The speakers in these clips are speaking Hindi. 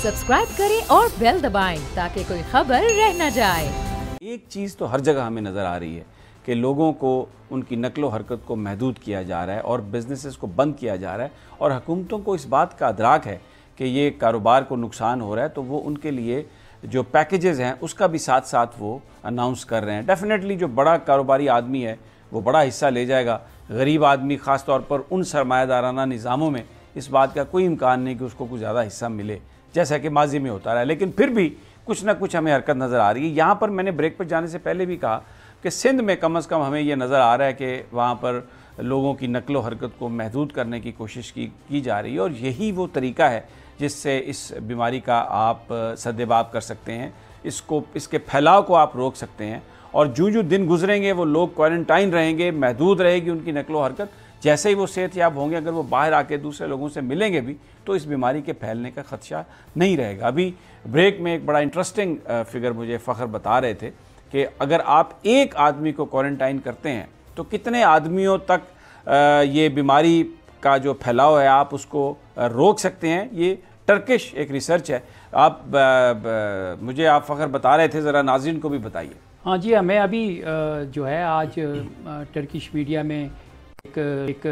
सब्सक्राइब करें और बेल दबाएं ताकि कोई खबर रह न जाए। एक चीज़ तो हर जगह हमें नज़र आ रही है कि लोगों को उनकी नकलो हरकत को महदूद किया जा रहा है और बिजनेसेस को बंद किया जा रहा है, और हुकूमतों को इस बात का अदराक है कि ये कारोबार को नुकसान हो रहा है, तो वो उनके लिए जो पैकेजेस हैं उसका भी साथ साथ वो अनाउंस कर रहे हैं। डेफिनेटली जो बड़ा कारोबारी आदमी है वो बड़ा हिस्सा ले जाएगा, गरीब आदमी ख़ास तौर पर उन सरमायादाराना निज़ामों में इस बात का कोई इम्कान नहीं कि उसको कुछ ज़्यादा हिस्सा मिले, जैसा कि माजी में होता रहा है। लेकिन फिर भी कुछ ना कुछ हमें हरकत नज़र आ रही है। यहाँ पर मैंने ब्रेक पर जाने से पहले भी कहा कि सिंध में कम अज़ कम हमें यह नज़र आ रहा है कि वहाँ पर लोगों की नकलो हरकत को महदूद करने की कोशिश की जा रही है, और यही वो तरीका है जिससे इस बीमारी का आप सद्देबाब कर सकते हैं, इसके फैलाव को आप रोक सकते हैं। और जो दिन गुजरेंगे वो लोग क्वारंटाइन रहेंगे, महदूद रहेगी उनकी नकलो हरकत, जैसे ही वो सेहतयाब होंगे अगर वो बाहर आके दूसरे लोगों से मिलेंगे भी तो इस बीमारी के फैलने का खदशा नहीं रहेगा। अभी ब्रेक में एक बड़ा इंटरेस्टिंग फिगर मुझे फ़खर बता रहे थे कि अगर आप एक आदमी को क्वारंटाइन करते हैं तो कितने आदमियों तक ये बीमारी का जो फैलाव है आप उसको रोक सकते हैं। ये टर्किश एक रिसर्च है। मुझे आप फ़खर बता रहे थे, ज़रा नाज़रीन को भी बताइए। हाँ जी, मैं अभी जो है आज टर्किश मीडिया में एक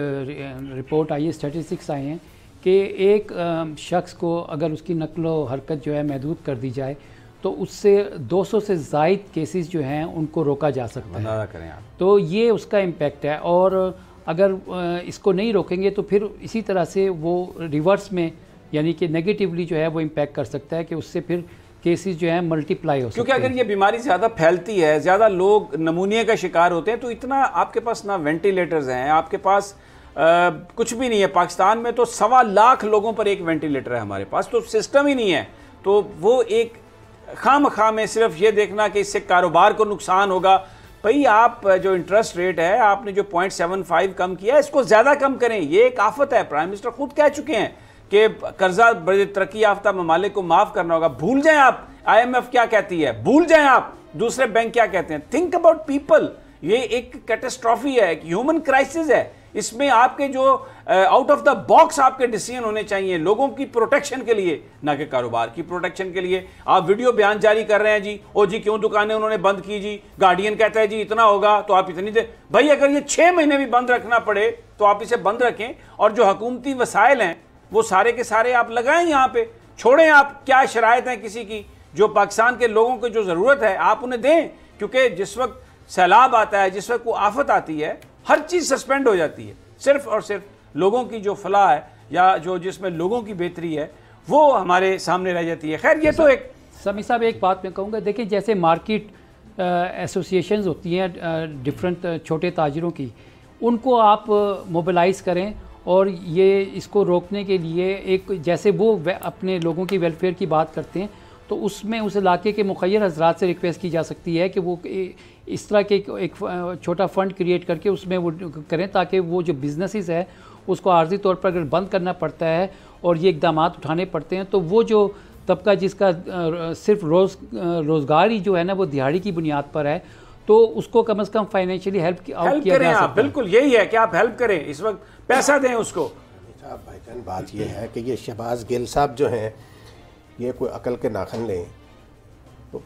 रिपोर्ट आई है, स्टैटिस्टिक्स आए हैं कि एक शख्स को अगर उसकी नकलो हरकत जो है महदूद कर दी जाए तो उससे 200 से ज़ायद केसेस जो हैं उनको रोका जा सकता है। करें आप। तो ये उसका इम्पेक्ट है, और अगर इसको नहीं रोकेंगे तो फिर इसी तरह से वो रिवर्स में यानी कि नेगेटिवली जो है वो इम्पेक्ट कर सकता है कि उससे फिर केसेस जो है मल्टीप्लाई हो सकते हैं। क्योंकि अगर ये बीमारी ज़्यादा फैलती है, ज़्यादा लोग नमूनिया का शिकार होते हैं, तो इतना आपके पास ना वेंटिलेटर्स हैं, आपके पास कुछ भी नहीं है। पाकिस्तान में तो 1.25 लाख लोगों पर एक वेंटिलेटर है हमारे पास, तो सिस्टम ही नहीं है। तो वो एक खामखा में सिर्फ ये देखना कि इससे कारोबार को नुकसान होगा। भाई आप जो इंटरेस्ट रेट है आपने जो 0.75 कम किया है इसको ज़्यादा कम करें, ये एक आफत है। प्राइम मिनिस्टर खुद कह चुके हैं कि कर्जा बड़े तरक्की याफ्ता ममालिक को माफ़ करना होगा। भूल जाएं आप IMF क्या कहती है, भूल जाएं आप दूसरे बैंक क्या कहते हैं। Think about people. ये एक कैटास्ट्रॉफी है, एक ह्यूमन क्राइसिस है। इसमें आपके जो आउट ऑफ द बॉक्स आपके डिसीजन होने चाहिए लोगों की प्रोटेक्शन के लिए, ना कि कारोबार की प्रोटेक्शन के लिए। आप वीडियो बयान जारी कर रहे हैं जी, ओ जी क्यों दुकानें उन्होंने बंद की जी, गार्डियन कहता है जी इतना होगा तो आप इतनी दे। भाई अगर ये 6 महीने भी बंद रखना पड़े तो आप इसे बंद रखें, और जो हुकूमती वसाइल हैं वो सारे के सारे आप लगाएं यहाँ पे। छोड़ें आप क्या शराइत हैं किसी की, जो पाकिस्तान के लोगों को जो ज़रूरत है आप उन्हें दें। क्योंकि जिस वक्त सैलाब आता है, जिस वक्त को आफत आती है, हर चीज़ सस्पेंड हो जाती है। सिर्फ और सिर्फ लोगों की जो फलाह है या जो जिसमें लोगों की बेहतरी है वो हमारे सामने रह जाती है। खैर ये तो एक समी साहब एक बात मैं कहूँगा, देखिए जैसे मार्केट एसोसिएशंस होती हैं डिफरेंट छोटे ताजिरों की, उनको आप मोबिलाइज़ करें और ये इसको रोकने के लिए एक जैसे वो अपने लोगों की वेलफेयर की बात करते हैं तो उसमें उस इलाके के मुखय्यर हजरात से रिक्वेस्ट की जा सकती है कि वो इस तरह के एक छोटा फ़ंड क्रिएट करके उसमें वो करें, ताकि वो जो बिजनेसेस है उसको आर्जी तौर पर अगर बंद करना पड़ता है और ये इकदाम उठाने पड़ते हैं तो वो जो तबका जिसका सिर्फ रोज़गार ही जो है ना वो दिहाड़ी की बुनियाद पर है, तो उसको कम से कम फाइनेंशियली हेल्प किया जा सकता है। बिल्कुल यही है कि आप हेल्प करें, इस वक्त पैसा दें उसको। भाईजान बात ये है कि ये शहबाज गिल साहब जो हैं ये कोई अकल के नाखन लें, तो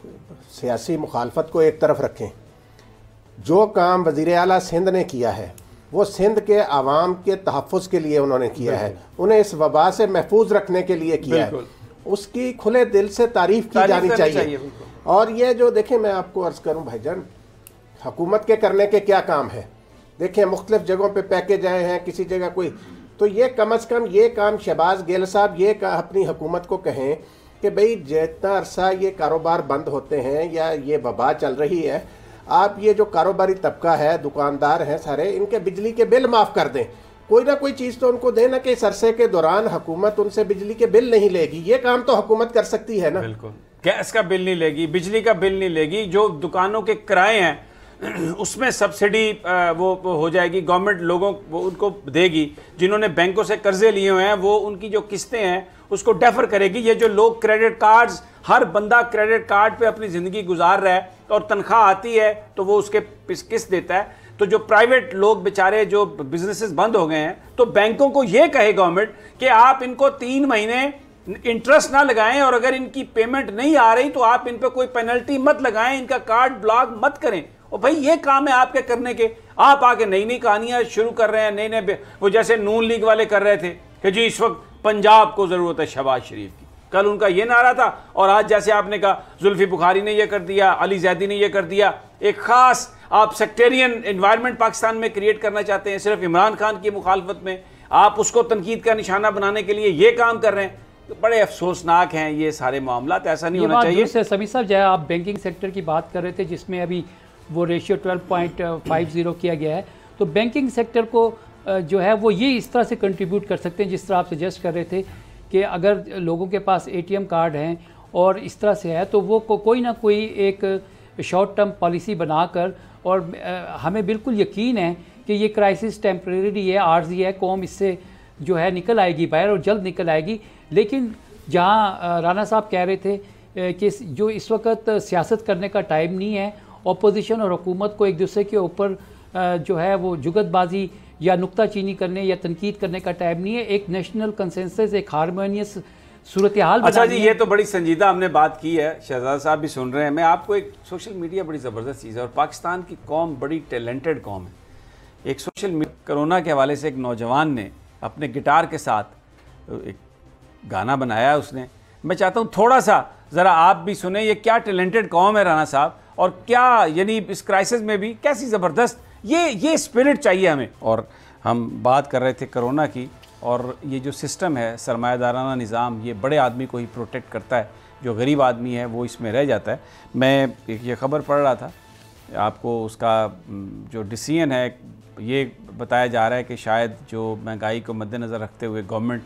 सियासी मुखालफत को एक तरफ रखें। जो काम वज़ीर आला सिंध ने किया है वो सिंध के आवाम के तहफ़्फ़ुज़ के लिए उन्होंने किया है, उन्हें इस वबा से महफूज रखने के लिए किया है, उसकी खुले दिल से तारीफ़ की जानी चाहिए। और ये जो देखें, मैं आपको अर्ज़ करूं भाईजान, हुकूमत के करने के क्या काम है। देखें मुख्तलिफ जगहों पे पैकेज आए हैं, किसी जगह कोई, तो ये कम अज़ कम ये काम शहबाज गिल साहब ये अपनी हुकूमत को कहें कि भाई जितना अरसा ये कारोबार बंद होते हैं या ये वबा चल रही है, आप ये जो कारोबारी तबका है, दुकानदार हैं सारे, इनके बिजली के बिल माफ़ कर दें। कोई ना कोई चीज़ तो उनको देना कि इस अरसे के दौरान हुकूमत उनसे बिजली के बिल नहीं लेगी। ये काम तो हुकूमत कर सकती है ना। बिल्कुल, गैस का बिल नहीं लेगी, बिजली का बिल नहीं लेगी, जो दुकानों के किराए हैं उसमें सब्सिडी वो हो जाएगी, गवर्नमेंट लोगों वो उनको देगी। जिन्होंने बैंकों से कर्जे लिए हुए हैं वो उनकी जो किस्तें हैं उसको डेफर करेगी। ये जो लोग क्रेडिट कार्ड्स, हर बंदा क्रेडिट कार्ड पे अपनी ज़िंदगी गुजार रहा है और तनख्वाह आती है तो वो उसके किस्त देता है। तो जो प्राइवेट लोग बेचारे जो बिजनेसेस बंद हो गए हैं, तो बैंकों को ये कहे गवर्नमेंट कि आप इनको 3 महीने इंटरेस्ट ना लगाएं, और अगर इनकी पेमेंट नहीं आ रही तो आप इन पे कोई पेनल्टी मत लगाएं, इनका कार्ड ब्लॉक मत करें। और भाई ये काम है आपके करने के, आप आके नई नई कहानियां शुरू कर रहे हैं, नए नए, वो जैसे नून लीग वाले कर रहे थे कि जी इस वक्त पंजाब को जरूरत है शहबाज शरीफ की, कल उनका ये नारा था, और आज जैसे आपने कहा जुल्फी बुखारी ने ये कर दिया, अली जैदी ने ये कर दिया। एक खास आप सेक्टेरियन एनवायरनमेंट पाकिस्तान में क्रिएट करना चाहते हैं, सिर्फ इमरान खान की मुखालफत में आप उसको तनकीद का निशाना बनाने के लिए ये काम कर रहे हैं। तो बड़े अफसोसनाक हैं ये सारे मामला, ऐसा नहीं होना चाहिए। समीर साहब, जो आप बैंकिंग सेक्टर की बात कर रहे थे जिसमें अभी वो रेशियो 12.50 किया गया है, तो बैंकिंग सेक्टर को जो है वो ये इस तरह से कंट्रीब्यूट कर सकते हैं जिस तरह आप सजेस्ट कर रहे थे कि अगर लोगों के पास ATM कार्ड हैं और इस तरह से है तो वो कोई ना कोई एक शॉर्ट टर्म पॉलिसी बनाकर, और हमें बिल्कुल यकीन है कि ये क्राइसिस टेम्परेरी है, आर्जी है, कौम इससे जो है निकल आएगी बाहर और जल्द निकल आएगी। लेकिन जहाँ राना साहब कह रहे थे कि जो इस वक्त सियासत करने का टाइम नहीं है, अपोजिशन और हुकूमत को एक दूसरे के ऊपर जो है वो जुगतबाजी या नुक्ताचीनी करने या तनकीद करने का टाइम नहीं है, एक नेशनल कंसेंसस, एक हारमोनियस सूरत हाल। अच्छा जी, ये तो बड़ी संजीदा हमने बात की है, शहजाद साहब भी सुन रहे हैं। मैं आपको एक, सोशल मीडिया बड़ी ज़बरदस्त चीज़ है और पाकिस्तान की कौम बड़ी टैलेंटेड कौम है। एक सोशल मीडिया, कोरोना के हवाले से एक नौजवान ने अपने गिटार के साथ एक गाना बनाया है उसने, मैं चाहता हूँ थोड़ा सा ज़रा आप भी सुने, ये क्या टैलेंटेड कौम है राना साहब, और क्या यानी इस क्राइसिस में भी कैसी ज़बरदस्त ये स्पिरिट चाहिए हमें। और हम बात कर रहे थे कोरोना की, और ये जो सिस्टम है सरमायादाराना निज़ाम, ये बड़े आदमी को ही प्रोटेक्ट करता है, जो गरीब आदमी है वो इसमें रह जाता है। मैं ये ख़बर पढ़ रहा था, आपको उसका जो डिसीजन है ये बताया जा रहा है कि शायद जो महंगाई को मद्देनज़र रखते हुए गवर्नमेंट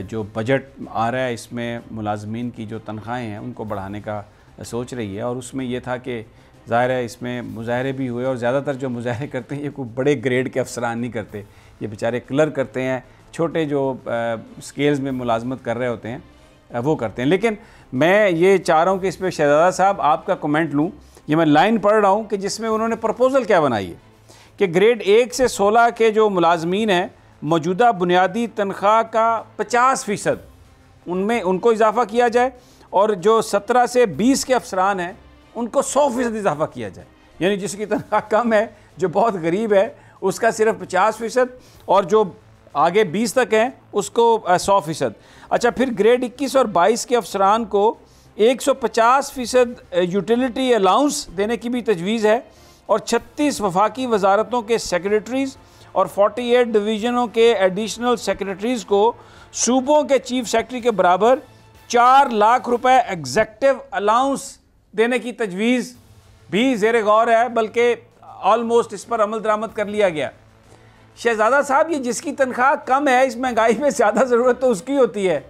जो बजट आ रहा है इसमें मुलाजमीन की जो तनख्वाहें हैं उनको बढ़ाने का सोच रही है। और उसमें ये था कि ज़ाहिर है इसमें मुजाहरे भी हुए, और ज़्यादातर जो मुजाहरे करते हैं ये कोई बड़े ग्रेड के अफसरान नहीं करते, ये बेचारे क्लर्क करते हैं, छोटे जो स्केल्स में मुलाजमत कर रहे होते हैं वो करते हैं। लेकिन मैं ये चाह रहा हूँ कि इस पर शहजादा साहब आपका कमेंट लूँ। ये मैं लाइन पढ़ रहा हूँ कि जिसमें उन्होंने प्रपोज़ल क्या बनाई है कि ग्रेड 1 से 16 के जो मुलाजमीन हैं मौजूदा बुनियादी तनख्वाह का 50% उनमें उनको इजाफ़ा किया जाए, और जो 17 से 20 के अफसरान हैं उनको 100% इजाफ़ा किया जाए। यानी जिसकी तनख्वाह कम है, जो बहुत गरीब है, उसका सिर्फ 50%, और जो आगे 20 तक हैं उसको 100%। अच्छा, फिर ग्रेड 21 और 22 के अफसरान को 150% यूटिलिटी अलाउंस देने की भी तजवीज़ है, और 36 वफाकी वजारतों के सेक्रेटरीज़ और 48 डिवीज़नों के एडिशनल सेक्रेटरीज़ को सूबों के चीफ सेक्रेटरी के बराबर 4 लाख रुपए एग्जेक्टिव अलाउंस देने की तजवीज़ भी ज़ेर गौर है, बल्कि ऑलमोस्ट इस पर अमल दरामद कर लिया गया। शहजादा साहब, ये जिसकी तनख्वाह कम है, इस महंगाई में ज़्यादा ज़रूरत तो उसकी होती है,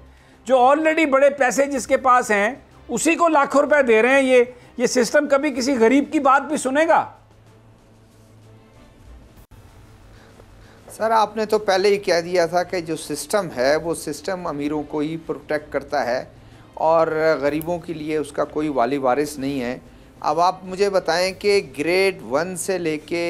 जो ऑलरेडी बड़े पैसे जिसके पास हैं उसी को लाखों रुपए दे रहे हैं। ये सिस्टम कभी किसी गरीब की बात भी सुनेगा? सर, आपने तो पहले ही कह दिया था कि जो सिस्टम है वो सिस्टम अमीरों को ही प्रोटेक्ट करता है और गरीबों के लिए उसका कोई वाली वारिस नहीं है। अब आप मुझे बताएं कि ग्रेड 1 से लेके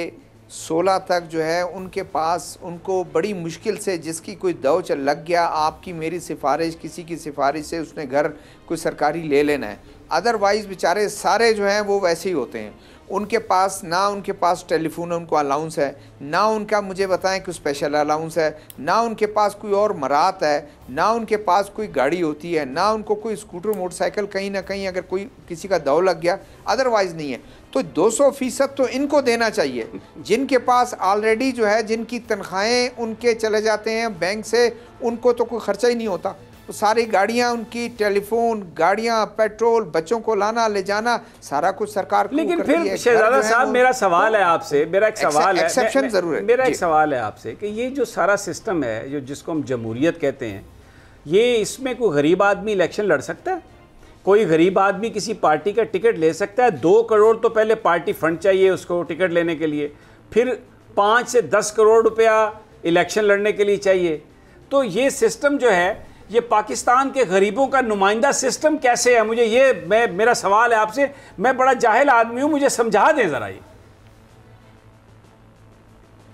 16 तक जो है उनके पास, उनको बड़ी मुश्किल से, जिसकी कोई दव चल लग गया, आपकी मेरी सिफारिश, किसी की सिफारिश से उसने घर कोई सरकारी ले लेना है, अदरवाइज़ बेचारे सारे जो हैं वो वैसे ही होते हैं। उनके पास ना उनके पास टेलीफोन उनको अलाउंस है, ना उनका मुझे बताएं कोई स्पेशल अलाउंस है, ना उनके पास कोई और मरात है, ना उनके पास कोई गाड़ी होती है, ना उनको कोई स्कूटर मोटरसाइकिल, कहीं ना कहीं अगर कोई किसी का दव लग गया, अदरवाइज़ नहीं है। तो 200% तो इनको देना चाहिए, जिनके पास ऑलरेडी जो है, जिनकी तनख्वाहें उनके चले जाते हैं बैंक से, उनको तो कोई ख़र्चा ही नहीं होता। तो सारी गाड़ियां उनकी, टेलीफोन, गाड़ियां, पेट्रोल, बच्चों को लाना ले जाना, सारा कुछ सरकार को। लेकिन फिर शहजादा साहब, मेरा सवाल है आपसे, मेरा एक सवाल है, एक्सेप्शन जरूर है, मेरा एक सवाल है आपसे कि ये जो सारा सिस्टम है, जो जिसको हम जमहूरियत कहते हैं, ये इसमें कोई गरीब आदमी इलेक्शन लड़ सकता है? कोई गरीब आदमी किसी पार्टी का टिकट ले सकता है? 2 करोड़ तो पहले पार्टी फंड चाहिए उसको टिकट लेने के लिए, फिर 5 से 10 करोड़ रुपया इलेक्शन लड़ने के लिए चाहिए। तो ये सिस्टम जो है, ये पाकिस्तान के गरीबों का नुमाइंदा सिस्टम कैसे है? मुझे ये, मेरा सवाल है आपसे, मैं बड़ा जाहिल आदमी हूं, मुझे समझा दें ज़रा। ये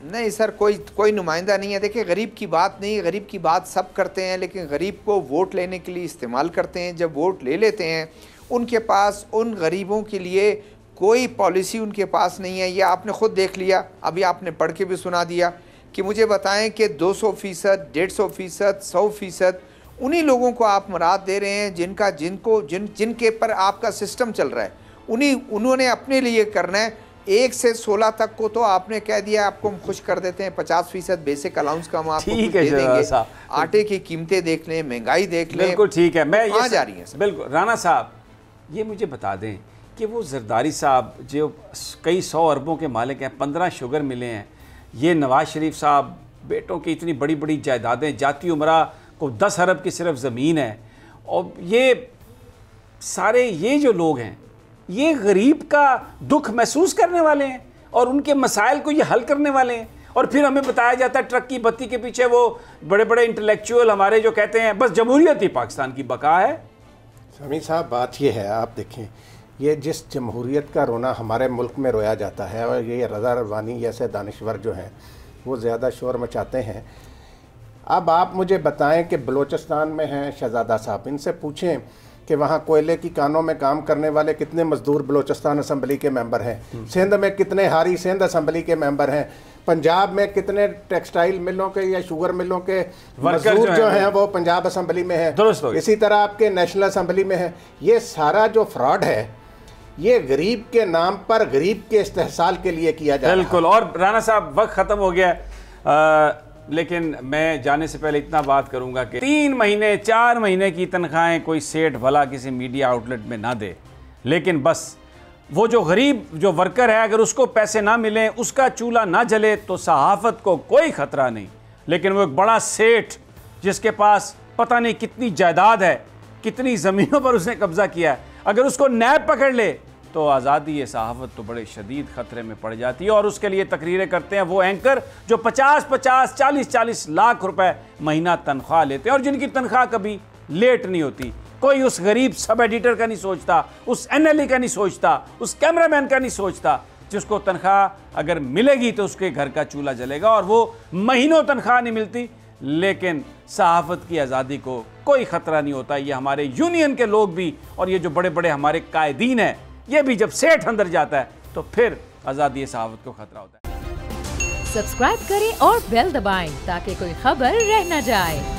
नहीं सर, कोई नुमाइंदा नहीं है। देखिए, गरीब की बात नहीं, गरीब की बात सब करते हैं, लेकिन गरीब को वोट लेने के लिए इस्तेमाल करते हैं। जब वोट ले लेते हैं, उनके पास उन गरीबों के लिए कोई पॉलिसी उनके पास नहीं है। ये आपने ख़ुद देख लिया, अभी आपने पढ़ के भी सुना दिया कि मुझे बताएं कि 200%, 150%, 100% उन्हीं लोगों को आप मुराद दे रहे हैं जिनके पर आपका सिस्टम चल रहा है। उन्होंने अपने लिए करना है। 1 से 16 तक को तो आपने कह दिया आपको हम खुश कर देते हैं, 50% बेसिक अलाउंस का हम आपको दे देंगे। आटे की कीमतें देख लें, महंगाई देख लें। बिल्कुल ठीक है, मैं कहाँ जा रही हैं? बिल्कुल। राना साहब, ये मुझे बता दें कि वो जरदारी साहब जो कई 100 अरबों के मालिक हैं, 15 शुगर मिले हैं, ये नवाज शरीफ साहब बेटों की इतनी बड़ी बड़ी जायदादें, जाती उमरा को 10 अरब की सिर्फ ज़मीन है, और ये सारे ये जो लोग हैं ये गरीब का दुख महसूस करने वाले हैं और उनके मसाइल को ये हल करने वाले हैं। और फिर हमें बताया जाता है ट्रक की बत्ती के पीछे वो बड़े बड़े इंटेलेक्चुअल हमारे जो कहते हैं बस जमहूरियत ही पाकिस्तान की बका है। समी साहब, बात ये है, आप देखें, ये जिस जमहूरियत का रोना हमारे मुल्क में रोया जाता है, और ये रज़ा रवानी जैसे दानिश्वर जो हैं वो ज़्यादा शोर मचाते हैं। अब आप मुझे बताएं कि बलूचिस्तान में हैं शहजादा साहब, इनसे पूछें कि वहाँ कोयले की कानों में काम करने वाले कितने मजदूर बलूचिस्तान असम्बली के मेंबर हैं, सिंध में कितने हारी सिंध असम्बली के मेंबर हैं, पंजाब में कितने टेक्सटाइल मिलों के या शुगर मिलों के मजदूर जो हैं वो पंजाब असम्बली में हैं, इसी तरह आपके नेशनल असम्बली में है। ये सारा जो फ्रॉड है ये गरीब के नाम पर गरीब के इस्तेहसाल के लिए किया जा रहा है। बिल्कुल। और राना साहब, वक्त ख़त्म हो गया, लेकिन मैं जाने से पहले इतना बात करूंगा कि 3 महीने 4 महीने की तनख्वाहें कोई सेठ भला किसी मीडिया आउटलेट में ना दे, लेकिन बस वो जो गरीब जो वर्कर है अगर उसको पैसे ना मिलें, उसका चूल्हा ना जले, तो सहाफ़त को कोई ख़तरा नहीं। लेकिन वो एक बड़ा सेठ जिसके पास पता नहीं कितनी जायदाद है, कितनी ज़मीनों पर उसने कब्ज़ा किया है, अगर उसको नैब पकड़ ले तो आज़ादी ये सहाफ़त तो बड़े शदीद ख़तरे में पड़ जाती है। और उसके लिए तकरीरें करते हैं वो एंकर जो 50-50, 40-40 लाख रुपए महीना तनख्वाह लेते हैं और जिनकी तनख्वाह कभी लेट नहीं होती। कोई उस गरीब सब एडिटर का नहीं सोचता, उस NLE का नहीं सोचता, उस कैमरामैन का नहीं सोचता जिसको तनख्वाह अगर मिलेगी तो उसके घर का चूल्हा जलेगा, और वो महीनों तनख्वाह नहीं मिलती लेकिन सहाफ़त की आज़ादी को कोई ख़तरा नहीं होता। ये हमारे यूनियन के लोग भी और ये जो बड़े बड़े हमारे कायदीन हैं, ये भी जब सेठ अंदर जाता है तो फिर आज़ादी सहाफ़त को खतरा होता है। सब्सक्राइब करें और बेल दबाएं ताकि कोई खबर रह न जाए।